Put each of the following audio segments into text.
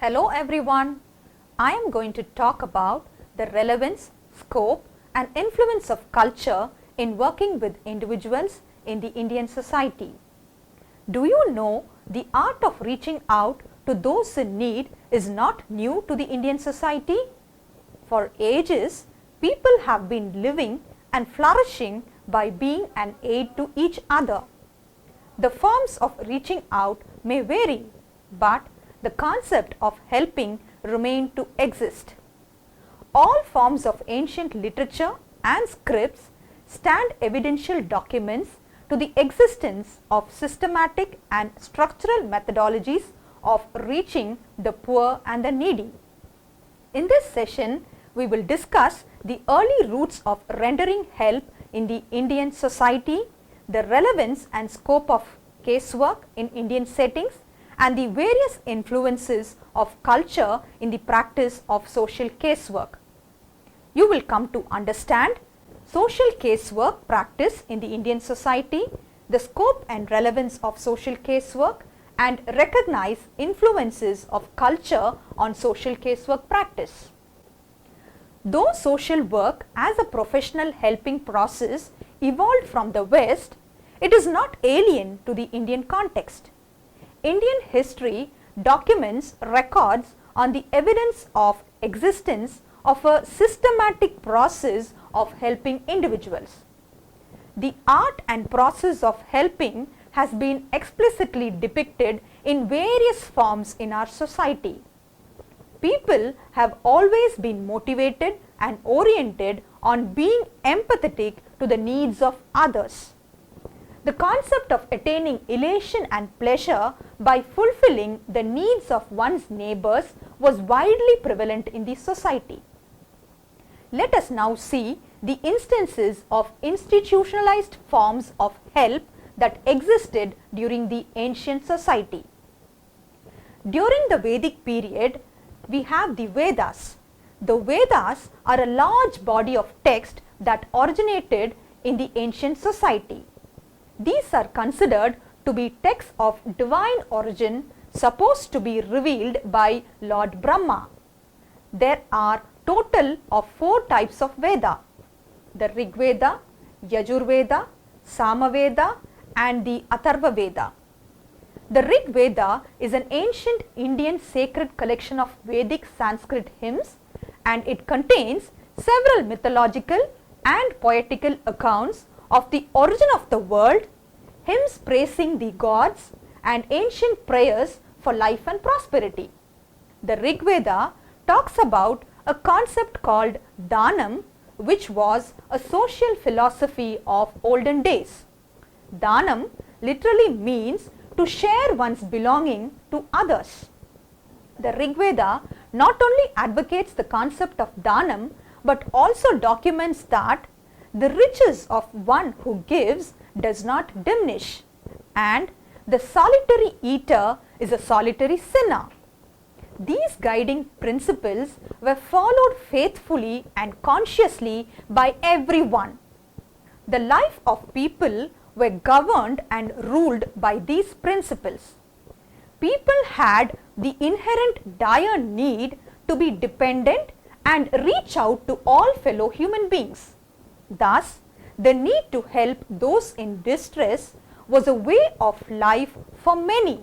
Hello everyone, I am going to talk about the relevance, scope and influence of culture in working with individuals in the Indian society. Do you know the art of reaching out to those in need is not new to the Indian society? For ages, people have been living and flourishing by being an aid to each other. The forms of reaching out may vary, but the concept of helping remained to exist. All forms of ancient literature and scripts stand evidential documents to the existence of systematic and structural methodologies of reaching the poor and the needy. In this session, we will discuss the early roots of rendering help in the Indian society, the relevance and scope of casework in Indian settings, and the various influences of culture in the practice of social casework. You will come to understand social casework practice in the Indian society, the scope and relevance of social casework, and recognize influences of culture on social casework practice. Though social work as a professional helping process evolved from the West, it is not alien to the Indian context. Indian history documents records on the evidence of existence of a systematic process of helping individuals. The art and process of helping has been explicitly depicted in various forms in our society. People have always been motivated and oriented on being empathetic to the needs of others. The concept of attaining elation and pleasure by fulfilling the needs of one's neighbors was widely prevalent in the society. Let us now see the instances of institutionalized forms of help that existed during the ancient society. During the Vedic period, we have the Vedas. The Vedas are a large body of text that originated in the ancient society. These are considered to be texts of divine origin supposed to be revealed by Lord Brahma. There are total of 4 types of Veda: the Rig Veda, Yajur Veda, Sama Veda and the Atharva Veda. The Rig Veda is an ancient Indian sacred collection of Vedic Sanskrit hymns, and it contains several mythological and poetical accounts of the origin of the world, hymns praising the gods and ancient prayers for life and prosperity. The Rig Veda talks about a concept called Dhanam, which was a social philosophy of olden days. Dhanam literally means to share one's belonging to others. The Rig Veda not only advocates the concept of Dhanam but also documents that the riches of one who gives does not diminish, and the solitary eater is a solitary sinner. These guiding principles were followed faithfully and consciously by everyone. The life of people were governed and ruled by these principles. People had the inherent dire need to be dependent and reach out to all fellow human beings. Thus, the need to help those in distress was a way of life for many.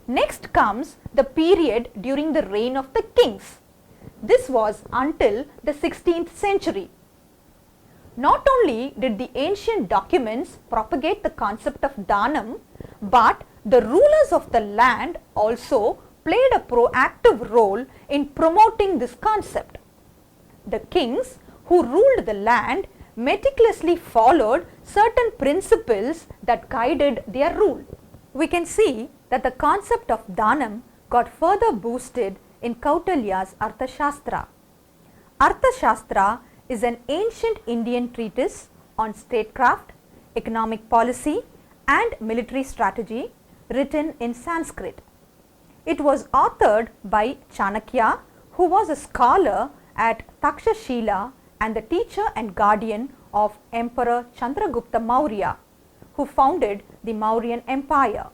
Next comes the period during the reign of the kings. This was until the 16th century. Not only did the ancient documents propagate the concept of Dhanam, but the rulers of the land also played a proactive role in promoting this concept. The kings who ruled the land meticulously followed certain principles that guided their rule. We can see that the concept of Dhanam got further boosted in Kautilya's Arthashastra. Arthashastra is an ancient Indian treatise on statecraft, economic policy and military strategy written in Sanskrit. It was authored by Chanakya, who was a scholar at Takshashila and the teacher and guardian of Emperor Chandragupta Maurya, who founded the Mauryan Empire.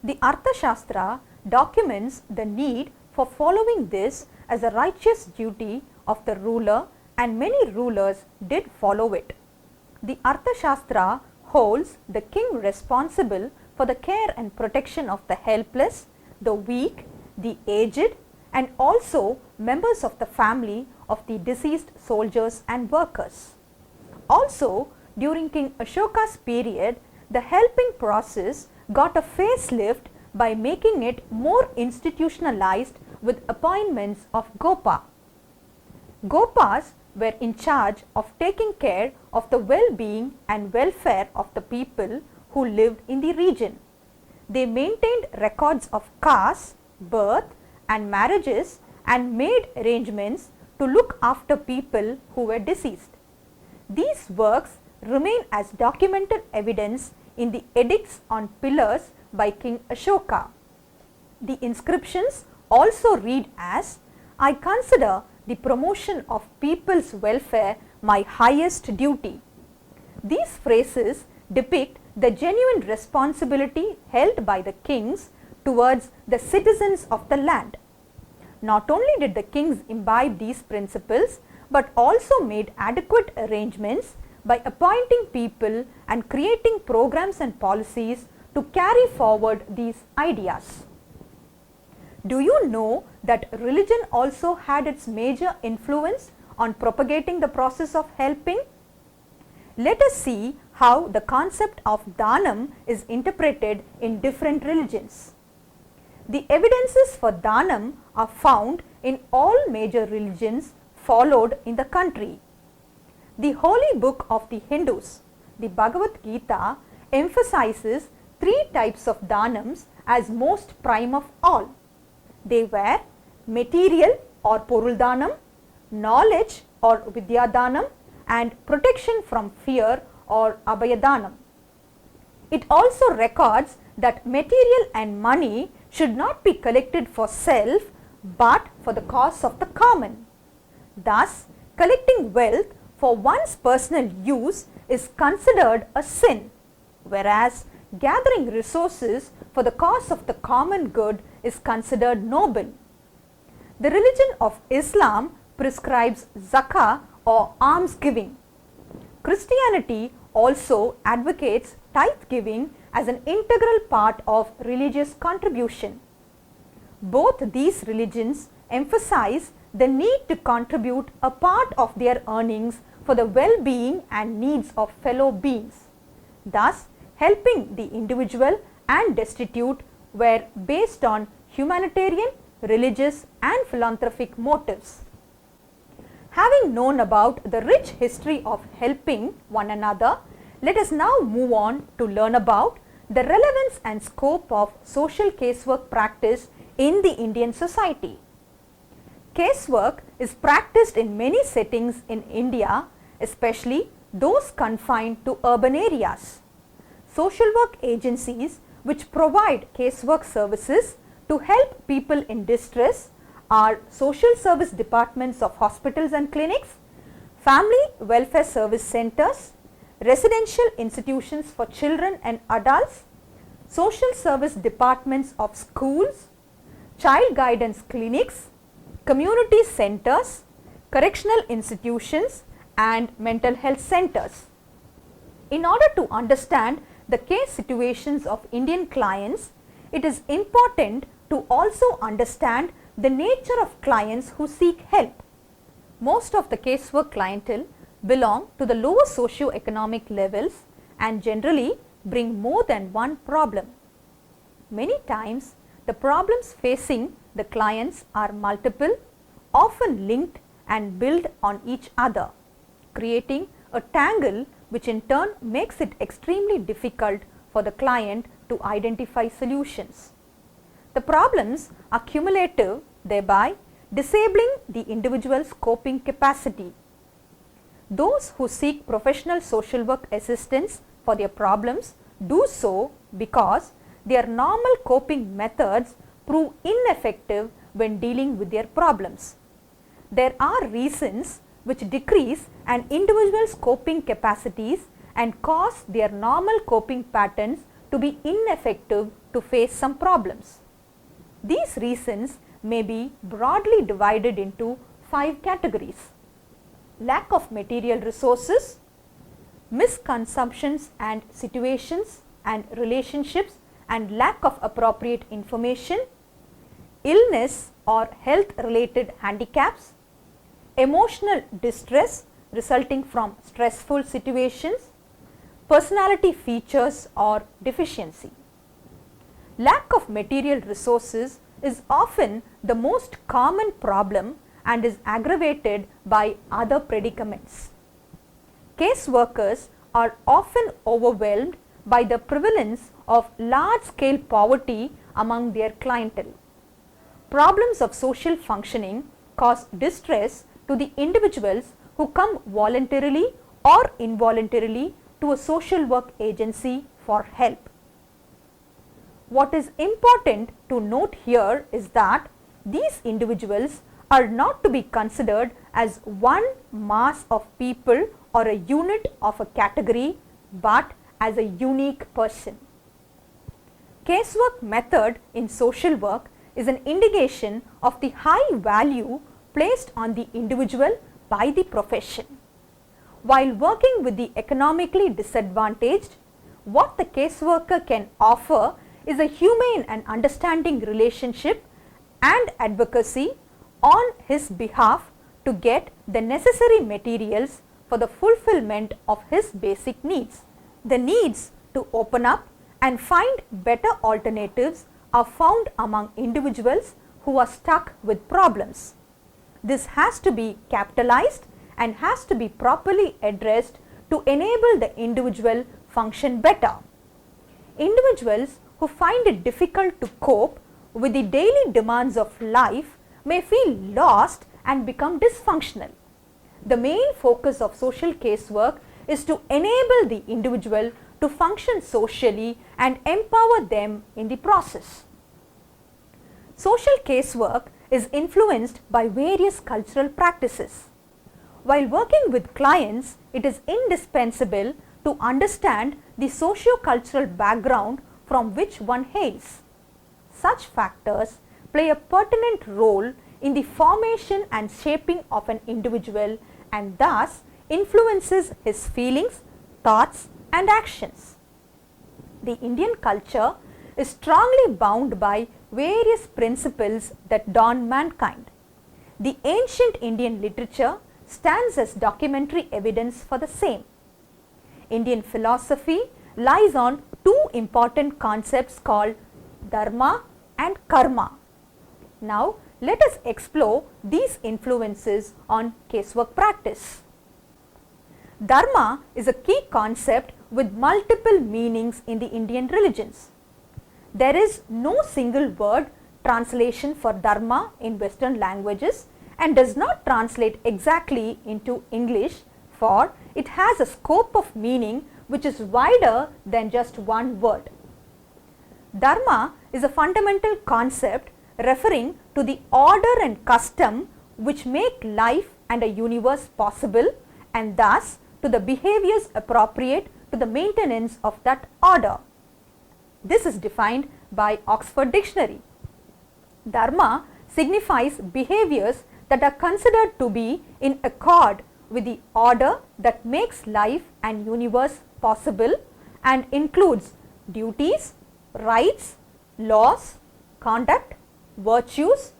The Arthashastra documents the need for following this as a righteous duty of the ruler, and many rulers did follow it. The Arthashastra holds the king responsible for the care and protection of the helpless, the weak, the aged, and also members of the family of the deceased soldiers and workers. Also, during King Ashoka's period, the helping process got a facelift by making it more institutionalized with appointments of Gopa. Gopas were in charge of taking care of the well-being and welfare of the people who lived in the region. They maintained records of castes, birth and marriages, and made arrangements to look after people who were deceased. These works remain as documented evidence in the edicts on pillars by King Ashoka. The inscriptions also read as, "I consider the promotion of people's welfare my highest duty." These phrases depict the genuine responsibility held by the kings towards the citizens of the land. Not only did the kings imbibe these principles, but also made adequate arrangements by appointing people and creating programs and policies to carry forward these ideas. Do you know that religion also had its major influence on propagating the process of helping? Let us see how the concept of Dhanam is interpreted in different religions. The evidences for Dhanam are found in all major religions followed in the country. The holy book of the Hindus, the Bhagavad Gita, emphasizes 3 types of Dhanams as most prime of all. They were material or Porul Dhanam, knowledge or Vidya Dhanam, and protection from fear or Abhaya Dhanam. It also records that material and money should not be collected for self but for the cause of the common. Thus, collecting wealth for one's personal use is considered a sin, whereas gathering resources for the cause of the common good is considered noble. The religion of Islam prescribes zakah or alms giving. Christianity also advocates tithe giving as an integral part of religious contribution. Both these religions emphasize the need to contribute a part of their earnings for the well-being and needs of fellow beings. Thus, helping the individual and destitute were based on humanitarian, religious and philanthropic motives. Having known about the rich history of helping one another, let us now move on to learn about the relevance and scope of social casework practice in the Indian society. Casework is practiced in many settings in India, especially those confined to urban areas. Social work agencies which provide casework services to help people in distress are social service departments of hospitals and clinics, family welfare service centers, residential institutions for children and adults, social service departments of schools, child guidance clinics, community centers, correctional institutions and mental health centers. In order to understand the case situations of Indian clients, it is important to also understand the nature of clients who seek help. Most of the casework clientele belong to the lower socio-economic levels and generally bring more than one problem. Many times, the problems facing the clients are multiple, often linked and build on each other, creating a tangle which in turn makes it extremely difficult for the client to identify solutions. The problems are cumulative, thereby disabling the individual's coping capacity. Those who seek professional social work assistance for their problems do so because their normal coping methods prove ineffective when dealing with their problems. There are reasons which decrease an individual's coping capacities and cause their normal coping patterns to be ineffective to face some problems. These reasons may be broadly divided into 5 categories: lack of material resources, misconceptions and situations and relationships and lack of appropriate information, illness or health related handicaps, emotional distress resulting from stressful situations, personality features or deficiency. Lack of material resources is often the most common problem and is aggravated by other predicaments. Case workers are often overwhelmed by the prevalence of large-scale poverty among their clientele. Problems of social functioning cause distress to the individuals who come voluntarily or involuntarily to a social work agency for help. What is important to note here is that these individuals are not to be considered as one mass of people or a unit of a category, but as a unique person. Casework method in social work is an indication of the high value placed on the individual by the profession. While working with the economically disadvantaged, what the caseworker can offer is a humane and understanding relationship and advocacy on his behalf to get the necessary materials for the fulfillment of his basic needs. The needs to open up and find better alternatives are found among individuals who are stuck with problems. This has to be capitalized and has to be properly addressed to enable the individual function better. Individuals who find it difficult to cope with the daily demands of life may feel lost and become dysfunctional. The main focus of social casework is to enable the individual to function socially and empower them in the process. Social casework is influenced by various cultural practices. While working with clients, it is indispensable to understand the socio-cultural background from which one hails. Such factors play a pertinent role in the formation and shaping of an individual and thus influences his feelings, thoughts and actions. The Indian culture is strongly bound by various principles that dawn mankind. The ancient Indian literature stands as documentary evidence for the same. Indian philosophy lies on two important concepts called Dharma and Karma. Now, let us explore these influences on casework practice. Dharma is a key concept with multiple meanings in the Indian religions. There is no single word translation for Dharma in Western languages and does not translate exactly into English, for it has a scope of meaning which is wider than just one word. Dharma is a fundamental concept referring to the order and custom which make life and a universe possible and thus to the behaviors appropriate to the maintenance of that order. This is defined by Oxford Dictionary. Dharma signifies behaviors that are considered to be in accord with the order that makes life and universe possible and includes duties, rights, laws, conduct, virtues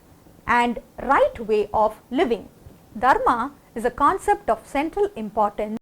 and right way of living. Dharma is a concept of central importance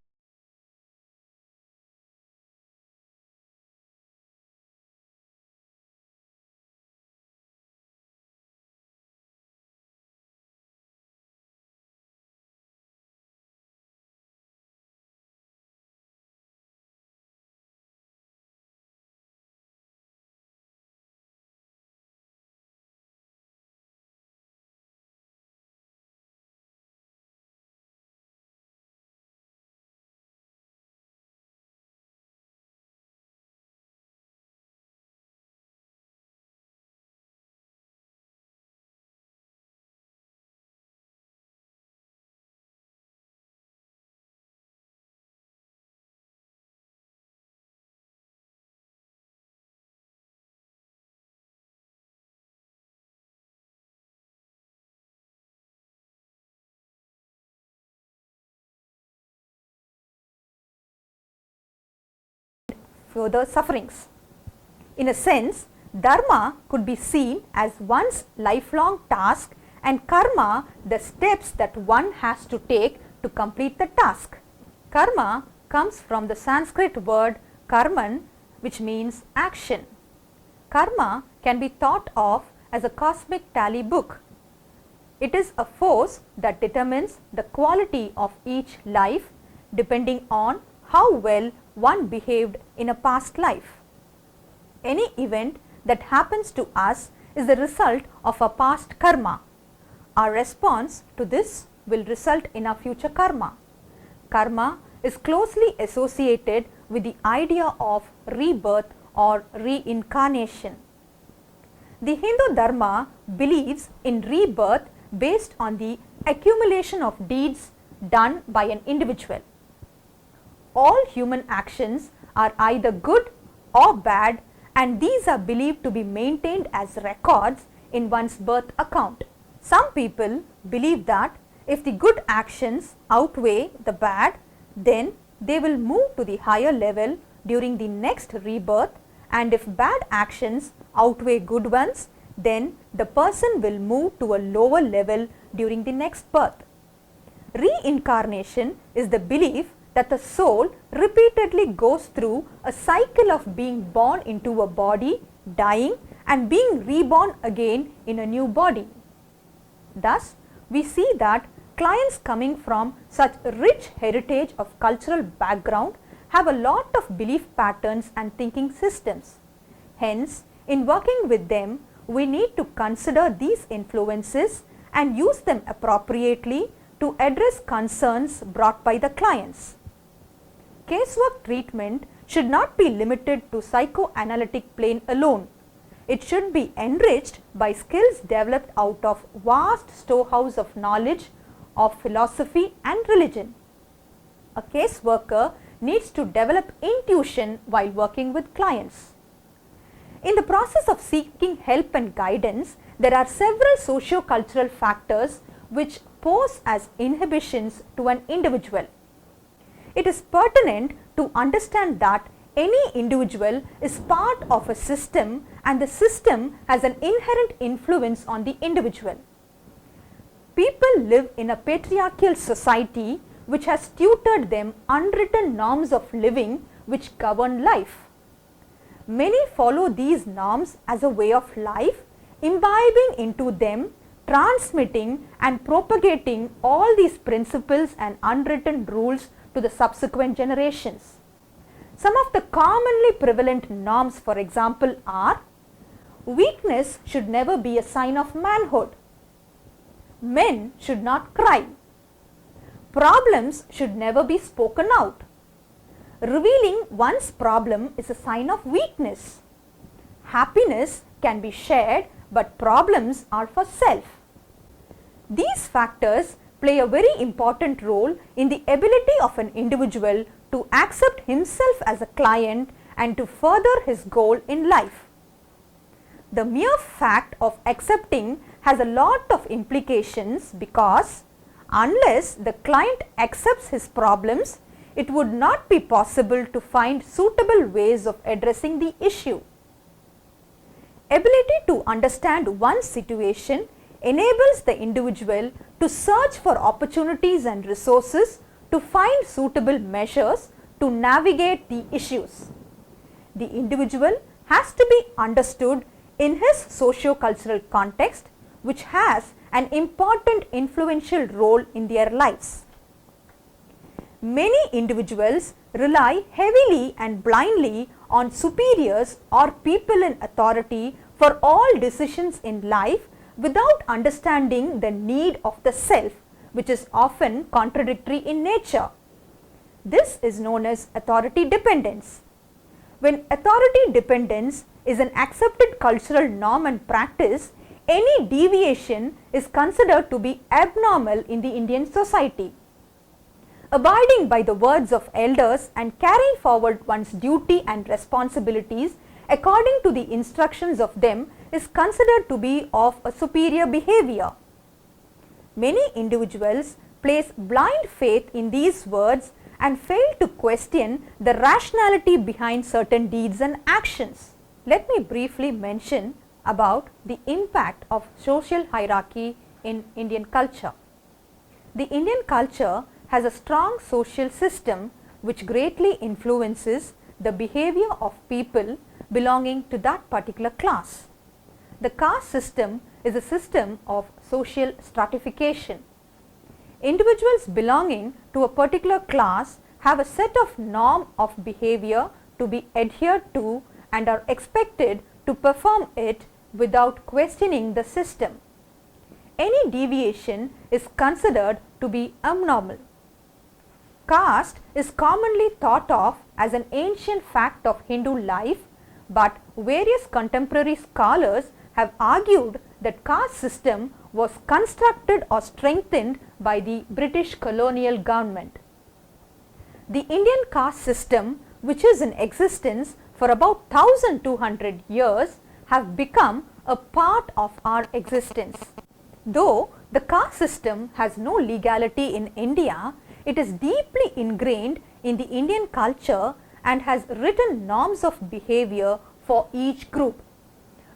further sufferings. In a sense, Dharma could be seen as one's lifelong task and karma the steps that one has to take to complete the task. Karma comes from the Sanskrit word karman, which means action. Karma can be thought of as a cosmic tally book. It is a force that determines the quality of each life depending on how well one behaved in a past life. Any event that happens to us is the result of our past karma. Our response to this will result in our future karma. Karma is closely associated with the idea of rebirth or reincarnation. The Hindu Dharma believes in rebirth based on the accumulation of deeds done by an individual. All human actions are either good or bad, and these are believed to be maintained as records in one's birth account. Some people believe that if the good actions outweigh the bad, then they will move to the higher level during the next rebirth, and if bad actions outweigh good ones, then the person will move to a lower level during the next birth. Reincarnation is the belief that the soul repeatedly goes through a cycle of being born into a body, dying, and being reborn again in a new body. Thus, we see that clients coming from such rich heritage of cultural background have a lot of belief patterns and thinking systems. Hence, in working with them, we need to consider these influences and use them appropriately to address concerns brought by the clients. Casework treatment should not be limited to psychoanalytic plane alone. It should be enriched by skills developed out of vast storehouse of knowledge of philosophy and religion. A caseworker needs to develop intuition while working with clients. In the process of seeking help and guidance, there are several socio-cultural factors which pose as inhibitions to an individual. It is pertinent to understand that any individual is part of a system and the system has an inherent influence on the individual. People live in a patriarchal society which has tutored them unwritten norms of living which govern life. Many follow these norms as a way of life, imbibing into them, transmitting and propagating all these principles and unwritten rules to the subsequent generations. Some of the commonly prevalent norms, for example, are: weakness should never be a sign of manhood. Men should not cry. Problems should never be spoken out. Revealing one's problem is a sign of weakness. Happiness can be shared, but problems are for self. These factors play a very important role in the ability of an individual to accept himself as a client and to further his goal in life. The mere fact of accepting has a lot of implications because unless the client accepts his problems, it would not be possible to find suitable ways of addressing the issue. Ability to understand one's situation enables the individual to search for opportunities and resources to find suitable measures to navigate the issues. The individual has to be understood in his socio-cultural context, which has an important influential role in their lives. Many individuals rely heavily and blindly on superiors or people in authority for all decisions in life without understanding the need of the self, which is often contradictory in nature. This is known as authority dependence. When authority dependence is an accepted cultural norm and practice, any deviation is considered to be abnormal in the Indian society. Abiding by the words of elders and carrying forward one's duty and responsibilities according to the instructions of them is considered to be of a superior behavior. Many individuals place blind faith in these words and fail to question the rationality behind certain deeds and actions. Let me briefly mention about the impact of social hierarchy in Indian culture. The Indian culture has a strong social system which greatly influences the behavior of people belonging to that particular class. The caste system is a system of social stratification. Individuals belonging to a particular class have a set of norm of behavior to be adhered to and are expected to perform it without questioning the system. Any deviation is considered to be abnormal. Caste is commonly thought of as an ancient fact of Hindu life, but various contemporary scholars have argued that caste system was constructed or strengthened by the British colonial government. The Indian caste system, which is in existence for about 1200 years, have become a part of our existence. Though the caste system has no legality in India, it is deeply ingrained in the Indian culture and has written norms of behavior for each group.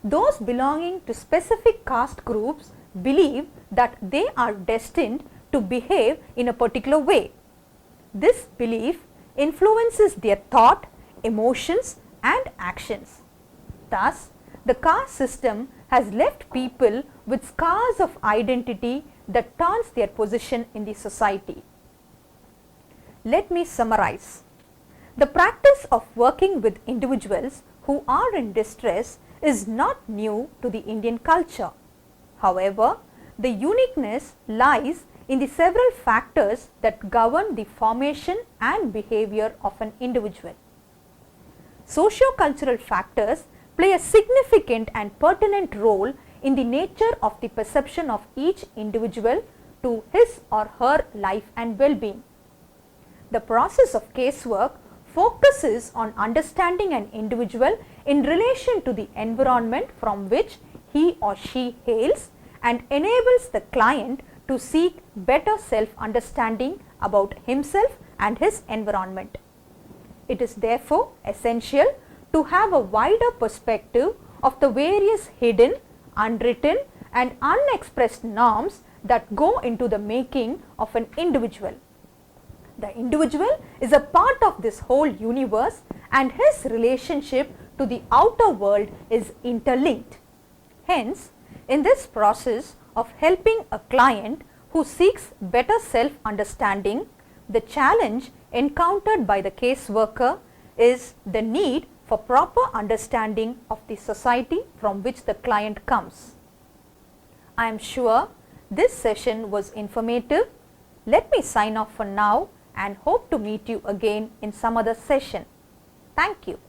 Those belonging to specific caste groups believe that they are destined to behave in a particular way. This belief influences their thought, emotions and actions. Thus, the caste system has left people with scars of identity that taunts their position in the society. Let me summarize. The practice of working with individuals who are in distress is not new to the Indian culture. However, the uniqueness lies in the several factors that govern the formation and behavior of an individual. Socio-cultural factors play a significant and pertinent role in the nature of the perception of each individual to his or her life and well-being. The process of casework focuses on understanding an individual in relation to the environment from which he or she hails and enables the client to seek better self-understanding about himself and his environment. It is therefore essential to have a wider perspective of the various hidden, unwritten and unexpressed norms that go into the making of an individual. The individual is a part of this whole universe and his relationship to the outer world is interlinked. Hence, in this process of helping a client who seeks better self-understanding, the challenge encountered by the caseworker is the need for proper understanding of the society from which the client comes. I am sure this session was informative. Let me sign off for now and hope to meet you again in some other session. Thank you.